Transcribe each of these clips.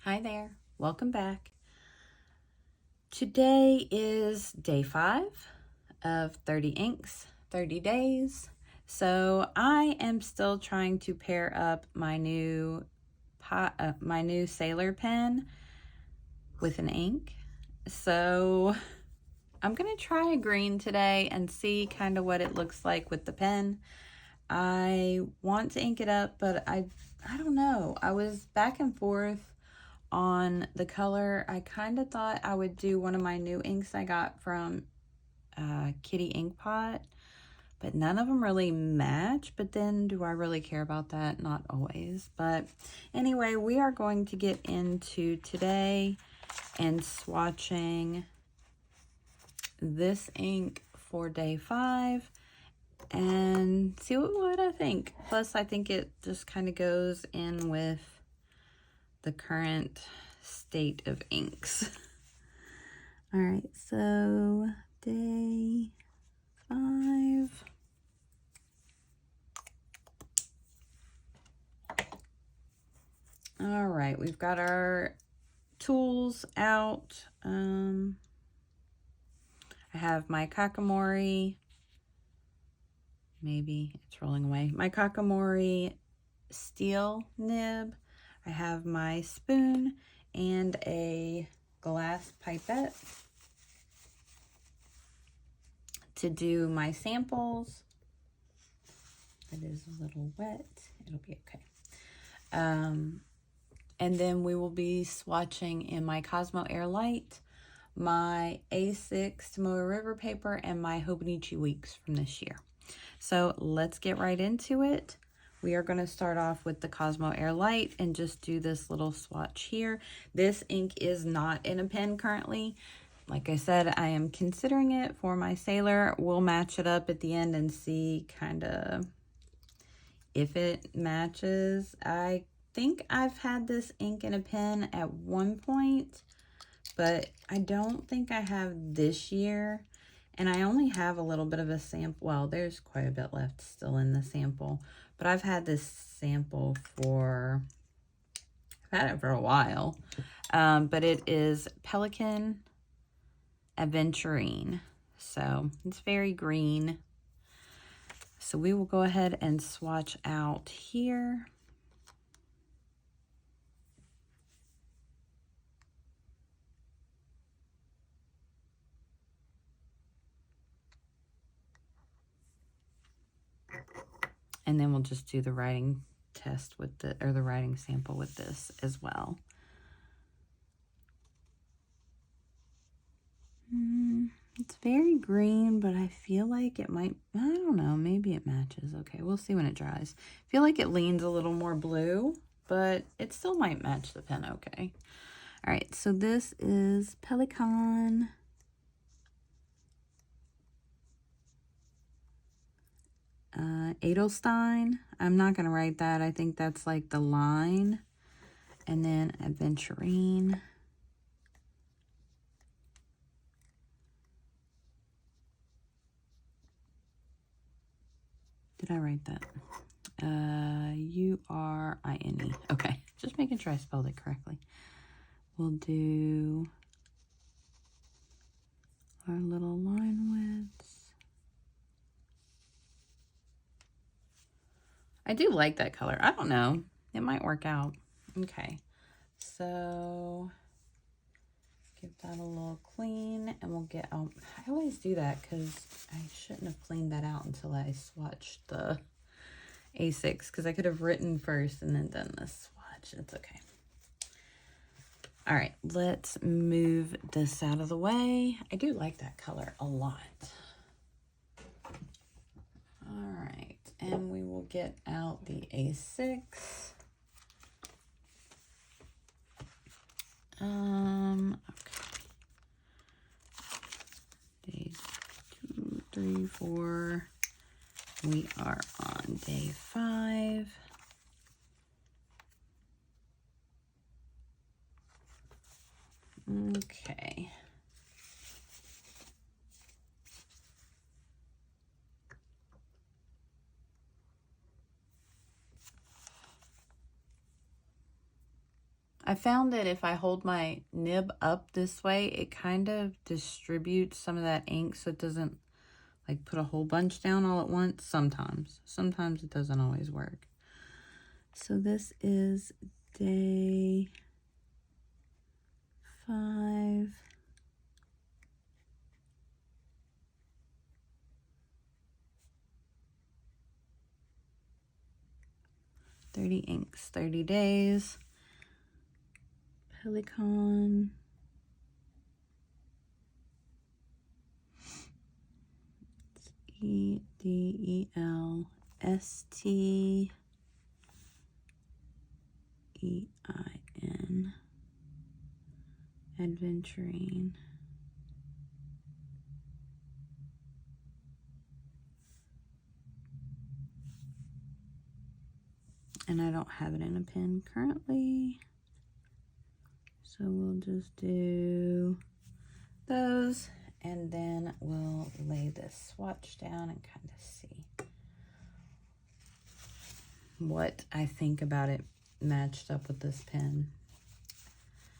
Hi there, welcome back. Today is day 5 of 30 inks, 30 days. So I am still trying to pair up my new sailor pen with an ink. So I'm gonna try a green today and see kind of what it looks like with the pen. I want to ink it up, but I don't know. I was back and forth on the color. I kind of thought I would do one of my new inks I got from Kitty Ink Pot, but none of them really match. But then do I really care about that? Not always. But anyway, we are going to get into today and swatching this ink for day 5 and see what I think. Plus, I think it just kind of goes in with the current state of inks. All right, so day 5. All right, we've got our tools out. I have my Kakamori. Maybe it's rolling away. My Kakamori steel nib. I have my spoon and a glass pipette to do my samples. It is a little wet. It'll be okay. And then we will be swatching in my Cosmo Air Light, my A6 Tomoe River paper, and my Hobonichi Weeks from this year. So let's get right into it. We are going to start off with the Cosmo Air Light and just do this little swatch here. This ink is not in a pen currently. Like I said, I am considering it for my sailor. We'll match it up at the end and see kind of if it matches. I think I've had this ink in a pen at one point, but I don't think I have this year. And I only have a little bit of a sample. Well, there's quite a bit left still in the sample, but I've had this sample I've had it for a while. But it is Pelican Aventurine. So it's very green. So we will go ahead and swatch out here. And then we'll just do the writing test with the writing sample with this as well. It's very green, but I feel like it might, I don't know, maybe it matches. Okay, we'll see when it dries. I feel like it leans a little more blue, but it still might match the pen okay. All right, so this is Pelican Edelstein. I'm not going to write that. I think that's like the line. And then Aventurine. Did I write that? U-R-I-N-E. Okay, just making sure I spelled it correctly. We'll do our little line widths. I do like that color. I don't know. It might work out. Okay, so give that a little clean and we'll get out. I always do that because I shouldn't have cleaned that out until I swatched the A6 because I could have written first and then done this swatch. It's okay. All right, let's move this out of the way. I do like that color a lot. All right, and we will get out the A6. Okay. Day 2, 3, 4. We are on day 5. Okay. I found that if I hold my nib up this way, it kind of distributes some of that ink so it doesn't like put a whole bunch down all at once. Sometimes it doesn't always work. So this is day 5. "30 inks, 30 days. Pelican. It's EDELSTEIN. Adventuring. And I don't have it in a pen currently. So we'll just do those, and then we'll lay this swatch down and kind of see what I think about it matched up with this pen.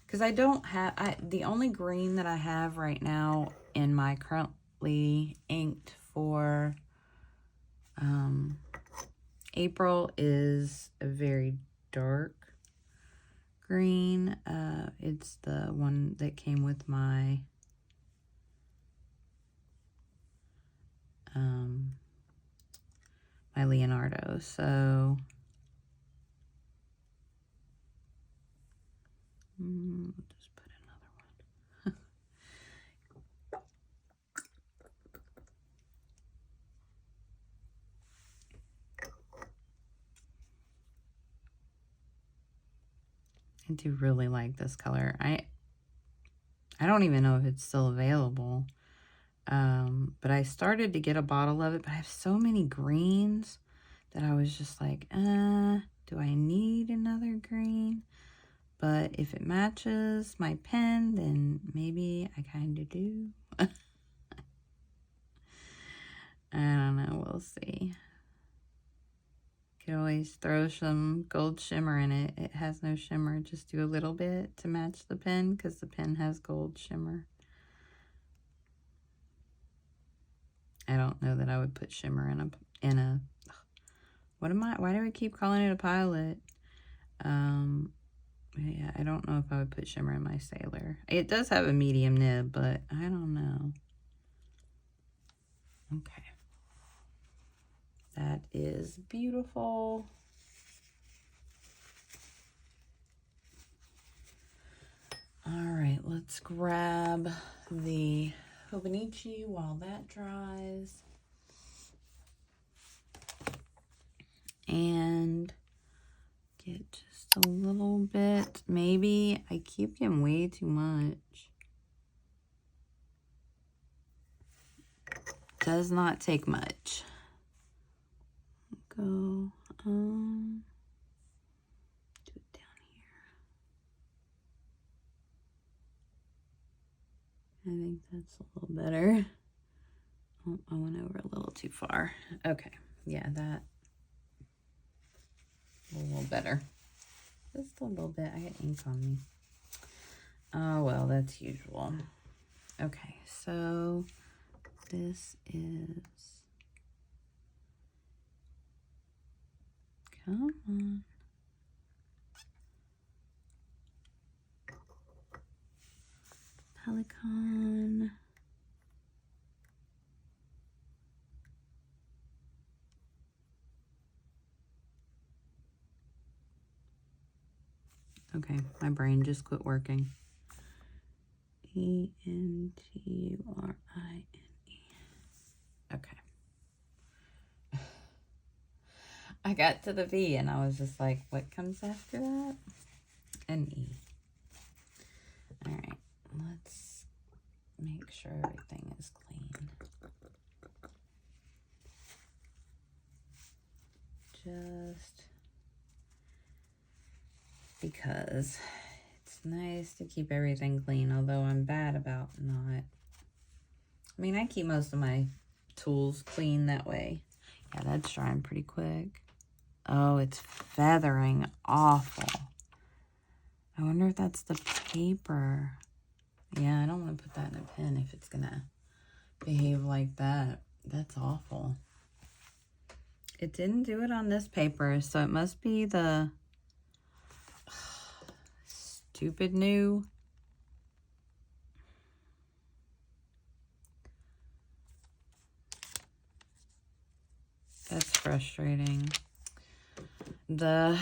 Because I don't have, the only green that I have right now in my currently inked for April is a very dark green. It's the one that came with my my Leonardo. So we'll just put another one. I do really like this color. I don't even know if it's still available. But I started to get a bottle of it, but I have so many greens that I was just like, do I need another green? But if it matches my pen, then maybe I kind of do. I don't know. We'll see. Could always throw some gold shimmer in it. It has no shimmer. Just do a little bit to match the pen because the pen has gold shimmer. I don't know that I would put shimmer in a why do I keep calling it a pilot? Yeah, I don't know if I would put shimmer in my Sailor. It does have a medium nib, but I don't know. Okay. That is beautiful. All right, let's grab the Hobonichi while that dries. And get just a little bit. Maybe I keep getting way too much. Does not take much. Go, do it down here. I think that's a little better. Oh, I went over a little too far. Okay, yeah, that a little better. Just a little bit. I got ink on me. Oh, well, that's usual. Okay, so this is... Come on. Pelican. Okay, my brain just quit working. ENTURINE. Okay. I got to the V and I was just like, what comes after that? An E. All right, let's make sure everything is clean. Just because it's nice to keep everything clean, although I'm bad about not. I mean, I keep most of my tools clean that way. Yeah, that's drying pretty quick. Oh, it's feathering awful. I wonder if that's the paper. Yeah, I don't want to put that in a pen if it's gonna behave like that. That's awful. It didn't do it on this paper, so it must be the stupid new. That's frustrating. The,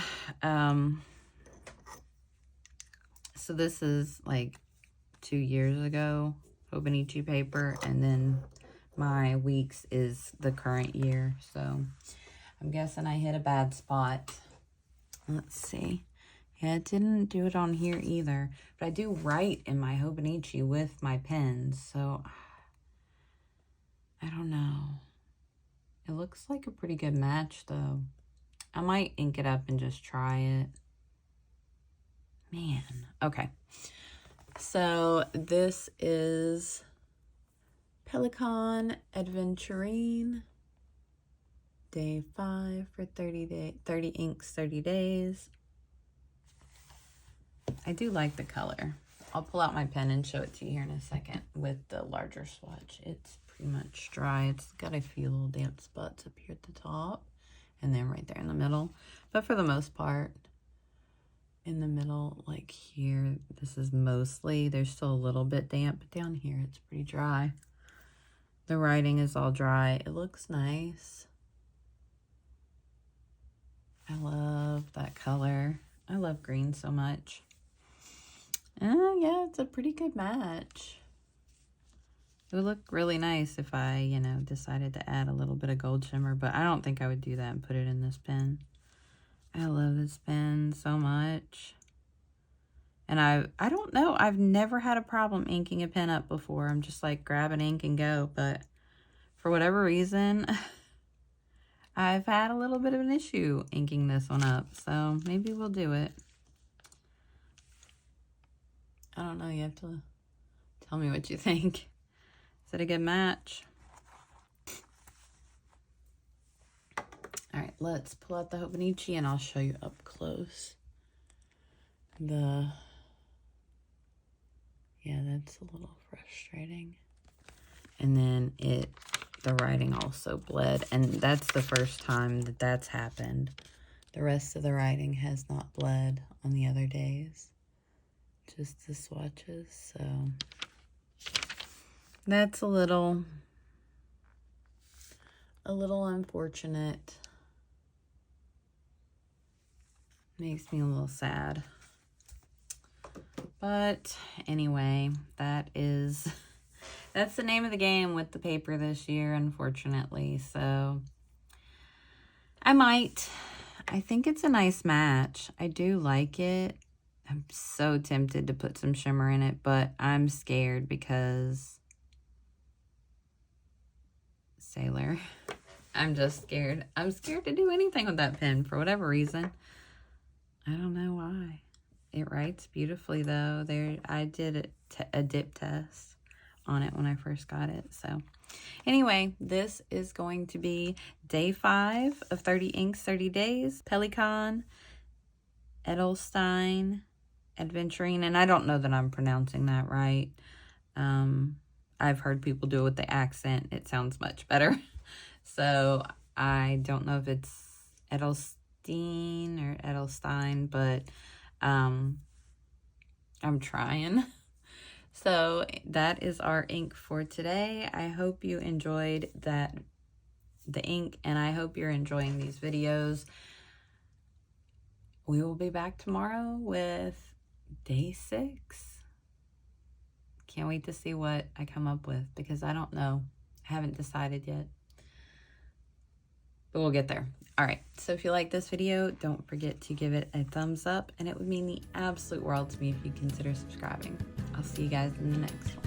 so this is like 2 years ago, Hobonichi paper, and then my weeks is the current year, so I'm guessing I hit a bad spot. Let's see. Yeah, it didn't do it on here either, but I do write in my Hobonichi with my pens, so I don't know. It looks like a pretty good match, though. I might ink it up and just try it. Man. Okay. So this is Pelican Adventurine. Day 5 for 30 inks, 30 days. I do like the color. I'll pull out my pen and show it to you here in a second with the larger swatch. It's pretty much dry. It's got a few little damp spots up here at the top and then right there in the middle. But for the most part, in the middle, like here, this is mostly, there's still a little bit damp, but down here it's pretty dry. The writing is all dry. It looks nice. I love that color. I love green so much. Yeah, it's a pretty good match. It would look really nice if I, you know, decided to add a little bit of gold shimmer, but I don't think I would do that and put it in this pen. I love this pen so much. And I don't know, I've never had a problem inking a pen up before. I'm just like, grab an ink and go. But for whatever reason, I've had a little bit of an issue inking this one up. So maybe we'll do it. I don't know, you have to tell me what you think. Is it a good match? All right, let's pull out the Hobonichi and I'll show you up close. Yeah, that's a little frustrating. And then the writing also bled, and that's the first time that that's happened. The rest of the writing has not bled on the other days. Just the swatches, so that's a little unfortunate. Makes me a little sad. But anyway, that's the name of the game with the paper this year, unfortunately. So I think it's a nice match. I do like it. I'm so tempted to put some shimmer in it, but I'm scared because Sailor. I'm just scared. I'm scared to do anything with that pen for whatever reason. I don't know why. It writes beautifully though. I did a dip test on it when I first got it. So anyway, this is going to be day 5 of 30 inks, 30 days. Pelican Edelstein Adventurine, and I don't know that I'm pronouncing that right. I've heard people do it with the accent. It sounds much better. So I don't know if it's Edelstein or Edelstein, but I'm trying. So that is our ink for today. I hope you enjoyed the ink, and I hope you're enjoying these videos. We will be back tomorrow with day 6. Can't wait to see what I come up with because I don't know. I haven't decided yet. But we'll get there. All right. So if you like this video, don't forget to give it a thumbs up, and it would mean the absolute world to me if you consider subscribing. I'll see you guys in the next one.